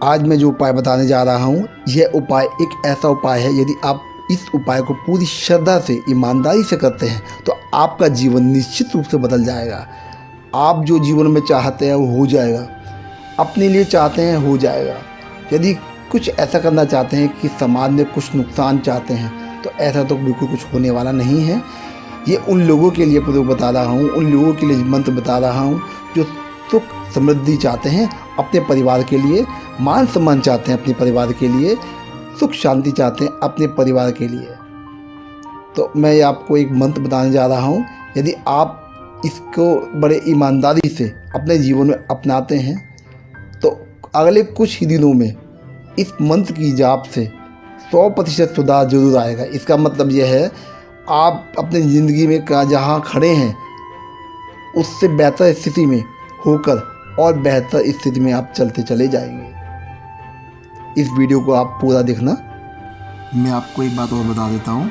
आज मैं जो उपाय बताने जा रहा हूँ, यह उपाय एक ऐसा उपाय है, यदि आप इस उपाय को पूरी श्रद्धा से, ईमानदारी से करते हैं तो आपका जीवन निश्चित रूप से बदल जाएगा। आप जो जीवन में चाहते हैं वो हो जाएगा, अपने लिए चाहते हैं हो जाएगा। यदि कुछ ऐसा करना चाहते हैं कि समाज में कुछ नुकसान चाहते हैं तो ऐसा तो बिल्कुल कुछ होने वाला नहीं है। ये उन लोगों के लिए प्रयोग बता रहा हूँ, उन लोगों के लिए मंत्र बता रहा हूँ जो सुख समृद्धि चाहते हैं अपने परिवार के लिए, मान सम्मान चाहते हैं अपने परिवार के लिए, सुख शांति चाहते हैं अपने परिवार के लिए। तो मैं आपको एक मंत्र बताने जा रहा हूँ। यदि आप इसको बड़े ईमानदारी से अपने जीवन में अपनाते हैं तो अगले कुछ ही दिनों में इस मंत्र की जाप से 100% सुधार जरूर आएगा। इसका मतलब यह है, आप अपनी ज़िंदगी में जहाँ खड़े हैं उससे बेहतर स्थिति में होकर और बेहतर स्थिति में आप चलते चले जाएंगे। इस वीडियो को आप पूरा देखना। मैं आपको एक बात और बता देता हूँ।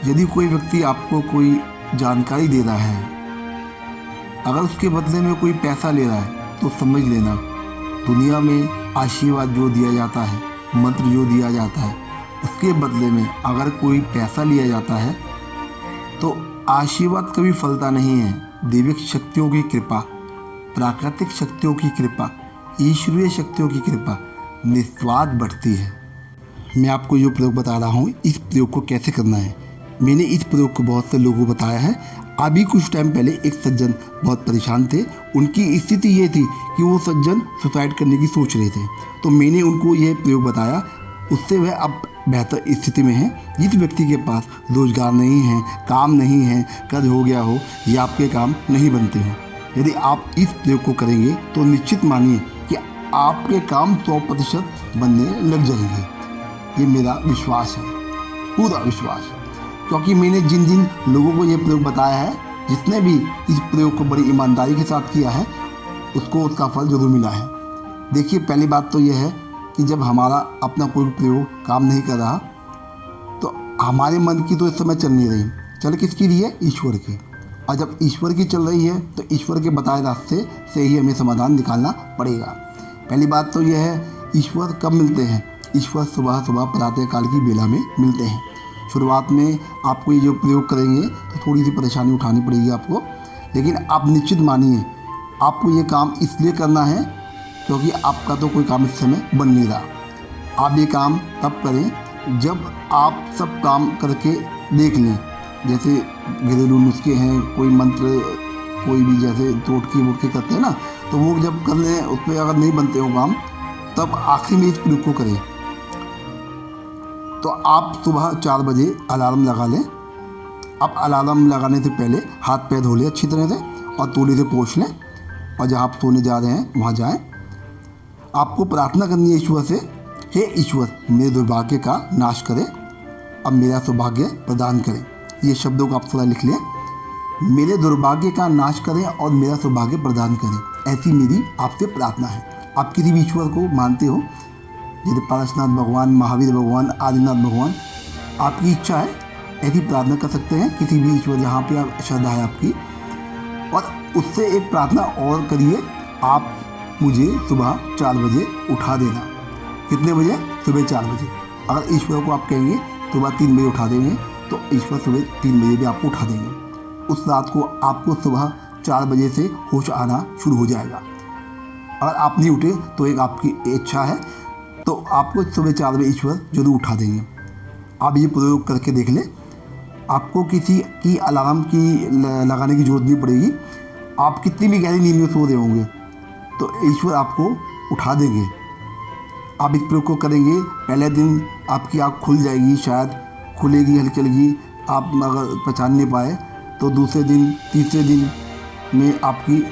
यदि कोई व्यक्ति आपको कोई जानकारी दे रहा है, अगर उसके बदले में कोई पैसा ले रहा है तो समझ लेना, दुनिया में आशीर्वाद जो दिया जाता है, मंत्र जो दिया जाता है, उसके बदले में अगर कोई पैसा लिया जाता है तो आशीर्वाद कभी फलता नहीं है। दैविक शक्तियों की कृपा, प्राकृतिक शक्तियों की कृपा, ईश्वरीय शक्तियों की कृपा निस्वार्थ बढ़ती है। मैं आपको जो प्रयोग बता रहा हूँ, इस प्रयोग को कैसे करना है, मैंने इस प्रयोग को बहुत से लोगों को बताया है। अभी कुछ टाइम पहले एक सज्जन बहुत परेशान थे। उनकी स्थिति ये थी कि वो सज्जन सुसाइड करने की सोच रहे थे, तो मैंने उनको ये प्रयोग बताया, उससे वह अब बेहतर स्थिति में है। जिस व्यक्ति के पास रोजगार नहीं है, काम नहीं है, कर्ज हो गया हो या आपके काम नहीं बनते हो, यदि आप इस प्रयोग को करेंगे तो निश्चित मानिए कि आपके काम 100% बनने लग जाएंगे। ये मेरा विश्वास है, पूरा विश्वास, क्योंकि मैंने जिन जिन लोगों को ये प्रयोग बताया है, जिसने भी इस प्रयोग को बड़ी ईमानदारी के साथ किया है, उसको उसका फल जरूर मिला है। देखिए, पहली बात तो यह है कि जब हमारा अपना कोई प्रयोग काम नहीं कर रहा तो हमारे मन की तो इस समय चल नहीं रही, चल किसकी रही है? ईश्वर की। और जब ईश्वर की चल रही है तो ईश्वर के बताए रास्ते से ही हमें समाधान निकालना पड़ेगा। पहली बात तो यह है, ईश्वर कब मिलते हैं? ईश्वर सुबह सुबह प्रातः काल की बेला में मिलते हैं। शुरुआत में आपको ये जो प्रयोग करेंगे तो थोड़ी सी परेशानी उठानी पड़ेगी आपको, लेकिन आप निश्चित मानिए आपको ये काम इसलिए करना है क्योंकि आपका तो कोई काम इस समय बन नहीं रहा। आप ये काम तब करें जब आप सब काम करके देख लें, जैसे घरेलू नुस्खे हैं, कोई मंत्र, कोई भी जैसे टोटके वोटके करते हैं ना, तो वो जब कर लें, उस पर अगर नहीं बनते हो काम, तब आखिर में इस प्रयोग को करें। तो आप सुबह 4 बजे अलार्म लगा लें। अब अलार्म लगाने से पहले हाथ पैर धो लें अच्छी तरह से और तौलिए से पोंछ लें, और जहाँ आप सोने जा रहे हैं वहाँ जाएं। आपको प्रार्थना करनी है ईश्वर से, हे ईश्वर मेरे दुर्भाग्य का नाश करें और मेरा सौभाग्य प्रदान करें। ये शब्दों को आप थोड़ा लिख लें, मेरे दुर्भाग्य का नाश करें और मेरा सौभाग्य प्रदान करें, ऐसी मेरी आपसे प्रार्थना है। आप किसी भी ईश्वर को मानते हो, जैसे पारसनाथ भगवान, महावीर भगवान, आदिनाथ भगवान, आपकी इच्छा है ऐसी प्रार्थना कर सकते हैं किसी भी ईश्वर जहाँ पे आप श्रद्धा है आपकी। और उससे एक प्रार्थना और करिए, आप मुझे सुबह 4 बजे उठा देना। कितने बजे? सुबह 4 बजे। अगर ईश्वर को आप कहेंगे सुबह 3 बजे उठा देंगे तो ईश्वर सुबह 3 बजे भी आपको उठा देंगे। उस रात को आपको सुबह 4 बजे से होश आना शुरू हो जाएगा। अगर आप नहीं उठे तो एक आपकी इच्छा है, तो आपको सुबह 4 बजे ईश्वर जरूर उठा देंगे। आप ये प्रयोग करके देख लें, आपको किसी की अलार्म की लगाने की ज़रूरत नहीं पड़ेगी। आप कितनी भी गहरी नींद में सो रहे होंगे तो ईश्वर आपको उठा देंगे। आप इस प्रयोग को करेंगे, पहले दिन आपकी आँख खुल जाएगी, शायद खुलेगी हल्की हल्की, आप अगर पहचान नहीं पाए तो दूसरे दिन, तीसरे दिन में आपकी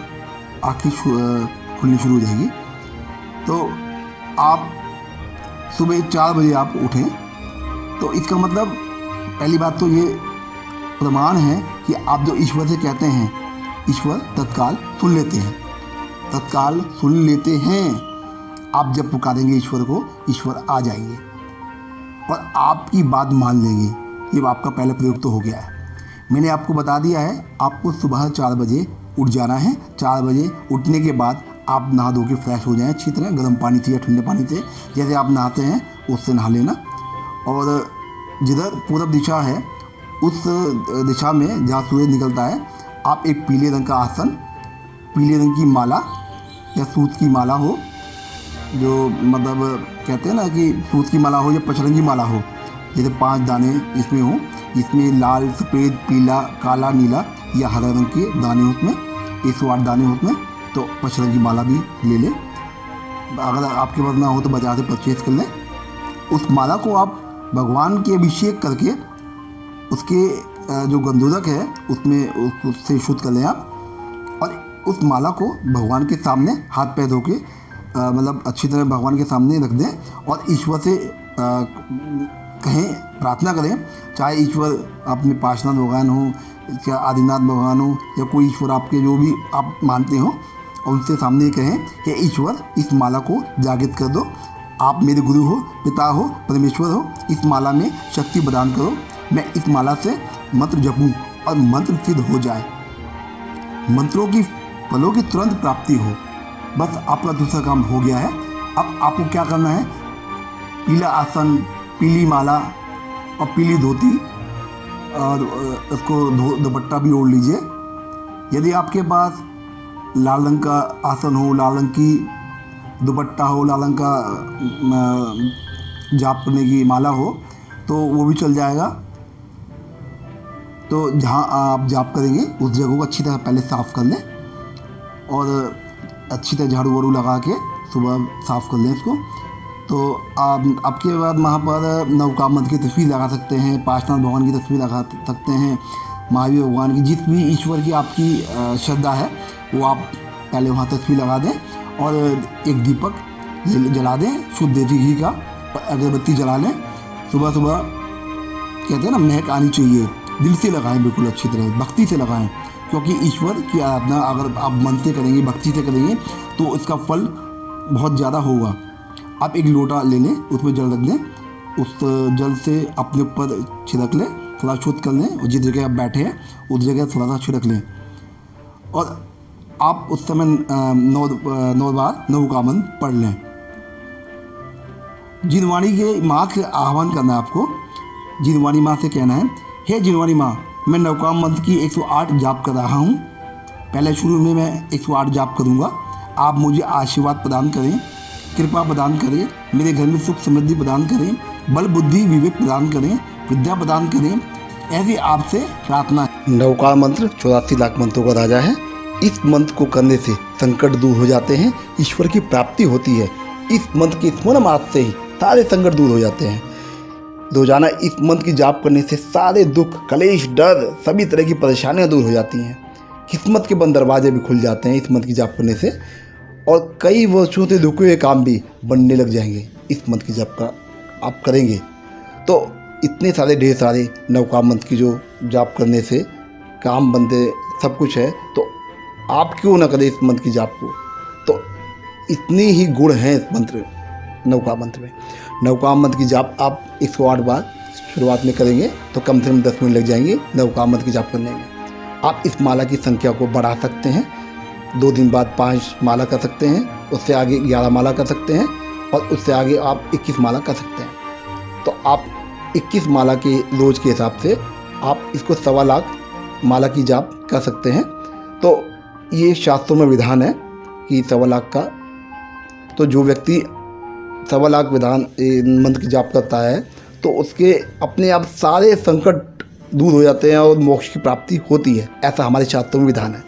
आँखें खुलनी शुरू हो जाएगी। तो आप सुबह 4 बजे आप उठें, तो इसका मतलब पहली बात तो ये प्रमाण है कि आप जो ईश्वर से कहते हैं, ईश्वर तत्काल सुन लेते हैं, तत्काल सुन लेते हैं। आप जब पुकारेंगे ईश्वर को, ईश्वर आ जाएंगे और आपकी बात मान लेंगे। ये आपका पहला प्रयोग तो हो गया है। मैंने आपको बता दिया है, आपको सुबह 4 बजे उठ जाना है। 4 बजे उठने के बाद आप नहा धो के फ्रेश हो जाएं अच्छी तरह, गर्म पानी से या ठंडे पानी से, जैसे आप नहाते हैं उससे नहा लेना। और जिधर पूरब दिशा है उस दिशा में जहाँ सूरज निकलता है, आप एक पीले रंग का आसन, पीले रंग की माला या सूत की माला हो, जो मतलब कहते हैं ना कि सूत की माला हो या पचरंगी माला हो, जैसे 5 दाने इसमें हो, इसमें लाल, सफ़ेद, पीला, काला, नीला या हरा रंग के दाने हो उसमें, 108 दाने हो उसमें, तो पचरंगी माला भी ले लें। अगर आपके पास ना हो तो बाजार से परचेज़ कर लें। उस माला को आप भगवान के अभिषेक करके उसके जो गंधोदक है उसमें उससे शुद्ध कर लें आप, और उस माला को भगवान के सामने हाथ पैर धो के मतलब अच्छी तरह भगवान के सामने रख दें और ईश्वर से कहें, प्रार्थना करें, चाहे ईश्वर अपने पार्श्वनाथ भगवान हो, या आदिनाथ भगवान हो, या कोई ईश्वर आपके जो भी आप मानते हो, और उनसे सामने कहें कि ईश्वर इस माला को जागृत कर दो, आप मेरे गुरु हो, पिता हो, परमेश्वर हो, इस माला में शक्ति प्रदान करो, मैं इस माला से मंत्र जपूं और मंत्र सिद्ध हो जाए, मंत्रों की फलों की तुरंत प्राप्ति हो। बस आपका दूसरा काम हो गया है। अब आपको क्या करना है, पीला आसन, पीली माला और पीली धोती, और उसको दुपट्टा भी ओढ़ लीजिए। यदि आपके पास लाल रंग का आसन हो, लाल रंग की दुपट्टा हो, लाल रंग का जाप करने की माला हो तो वो भी चल जाएगा। तो जहाँ आप जाप करेंगे उस जगह को अच्छी तरह पहले साफ़ कर लें और अच्छी तरह झाड़ू वाड़ू लगा के सुबह साफ़ कर लें इसको। तो आप आपके बाद वहाँ पर नवकामत की तस्वीर लगा सकते हैं, पार्श्वनाथ भगवान की तस्वीर लगा सकते हैं, महावीर भगवान की, जिस भी ईश्वर की आपकी श्रद्धा है वो आप पहले वहाँ तस्वीर लगा दें और एक दीपक जला दें शुद्ध देसी घी का, अगरबत्ती जला लें। सुबह सुबह कहते हैं ना महक आनी चाहिए, दिल से लगाएं, बिल्कुल अच्छी तरह भक्ति से लगाएं, क्योंकि ईश्वर की आराधना अगर आप मन से करेंगे, भक्ति से करेंगे तो इसका फल बहुत ज़्यादा होगा। आप एक लोटा ले लें, उसमें जल रख दें, उस जल से अपने ऊपर छिड़क लें, थोड़ा शुद्ध कर लें, और जिस जगह आप बैठे हैं उस जगह थोड़ा सा छिड़क लें और आप उस समय 9 बार नवकामन पढ़ लें। जिनवाणी के माँ के आह्वान करना है आपको। जिनवाणी माँ से कहना है, हे जिनवाणी माँ, मैं नवकाम मंत्र की 108 जाप कर रहा हूँ। पहले शुरू में मैं 108 जाप करूँगा, आप मुझे आशीर्वाद प्रदान करें, कृपा प्रदान करें, मेरे घर में सुख समृद्धि प्रदान करें, बल बुद्धि विवेक प्रदान करें, विद्या प्रदान करें, ऐसी आपसे प्रार्थना है। नवकार मंत्र 84 लाख मंत्रों का राजा है। इस मंत्र को करने से संकट दूर हो जाते हैं, ईश्वर की प्राप्ति होती है। इस मंत्र के स्मरण मात्र से ही सारे संकट दूर हो जाते हैं। रोजाना इस मंत्र की जाप करने से सारे दुख, कलेश, डर, सभी तरह की परेशानियां दूर हो जाती हैं। किस्मत के बंद दरवाजे भी खुल जाते हैं इस मंत्र की जाप करने से, और कई वर्षों से रुके हुए काम भी बनने लग जाएंगे इस मंत्र की जाप का आप करेंगे तो। इतने सारे ढेर सारे नवकाम मंत्र की जो जाप करने से काम बनते सब कुछ है, तो आप क्यों ना करें इस मंत्र की जाप को। तो इतनी ही गुण हैं इस मंत्र नवकाम मंत्र में। नवकाम मंत्र की जाप आप 108 बार शुरुआत में करेंगे तो कम से कम 10 मिनट लग जाएंगे नवकाम मंत्र की जाप करने में। आप इस माला की संख्या को बढ़ा सकते हैं, 2 दिन बाद 5 माला कर सकते हैं, उससे आगे 11 माला कर सकते हैं, और उससे आगे आप 21 माला कर सकते हैं। तो आप 21 माला के रोज के हिसाब से आप इसको 1.25 लाख माला की जाप कर सकते हैं। तो ये शास्त्रों में विधान है कि 1.25 लाख का, तो जो व्यक्ति 1.25 लाख मंत्र की जाप करता है तो उसके अपने आप सारे संकट दूर हो जाते हैं और मोक्ष की प्राप्ति होती है, ऐसा हमारे शास्त्रों में विधान है।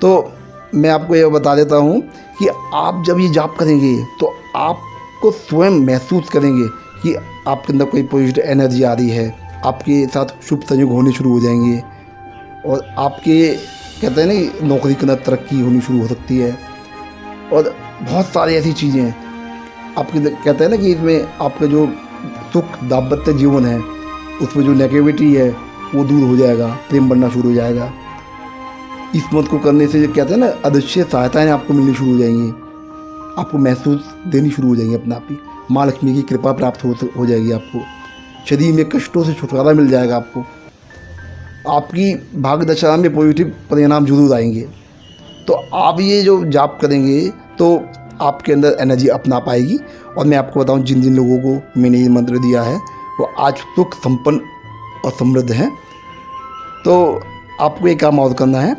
तो मैं आपको यह बता देता हूँ कि आप जब ये जाप करेंगे तो आपको स्वयं महसूस करेंगे कि आपके अंदर कोई पॉजिटिव एनर्जी आ रही है, आपके साथ शुभ संयोग होने शुरू हो जाएंगे, और आपके कहते हैं ना नौकरी के अंदर तरक्की होनी शुरू हो सकती है, और बहुत सारी ऐसी चीज़ें हैं। आपके कहते हैं ना कि इसमें आपका जो सुख दाम्पत्य जीवन है उसमें जो नेगेटिविटी है वो दूर हो जाएगा, प्रेम बढ़ना शुरू हो जाएगा। इस मंत्र को करने से जो कहते हैं ना अदृश्य सहायताएं आपको मिलनी शुरू हो जाएंगी, आपको महसूस देनी शुरू हो जाएंगी अपने आप ही। माँ लक्ष्मी की कृपा प्राप्त हो जाएगी आपको, शरीर में कष्टों से छुटकारा मिल जाएगा आपको, आपकी भाग्य दशा में पॉजिटिव परिणाम जरूर आएंगे। तो आप ये जो जाप करेंगे तो आपके अंदर एनर्जी अपना पाएगी। और मैं आपको बताऊं, जिन जिन लोगों को मैंने ये मंत्र दिया है वो आज सुख संपन्न और समृद्ध हैं। तो आपको एक काम और करना है,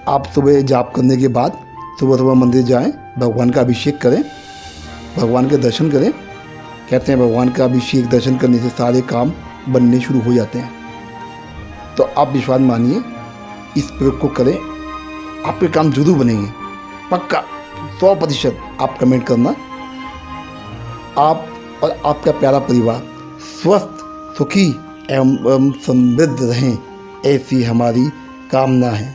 आप सुबह जाप करने के बाद सुबह सुबह मंदिर जाएं, भगवान का अभिषेक करें, भगवान के दर्शन करें। कहते हैं भगवान का अभिषेक दर्शन करने से सारे काम बनने शुरू हो जाते हैं। तो आप विश्वास मानिए, इस प्रयोग को करें, आपके काम जरूर बनेंगे, पक्का 100%। आप कमेंट करना। आप और आपका प्यारा परिवार स्वस्थ, सुखी एवं समृद्ध रहें, ऐसी हमारी कामना है।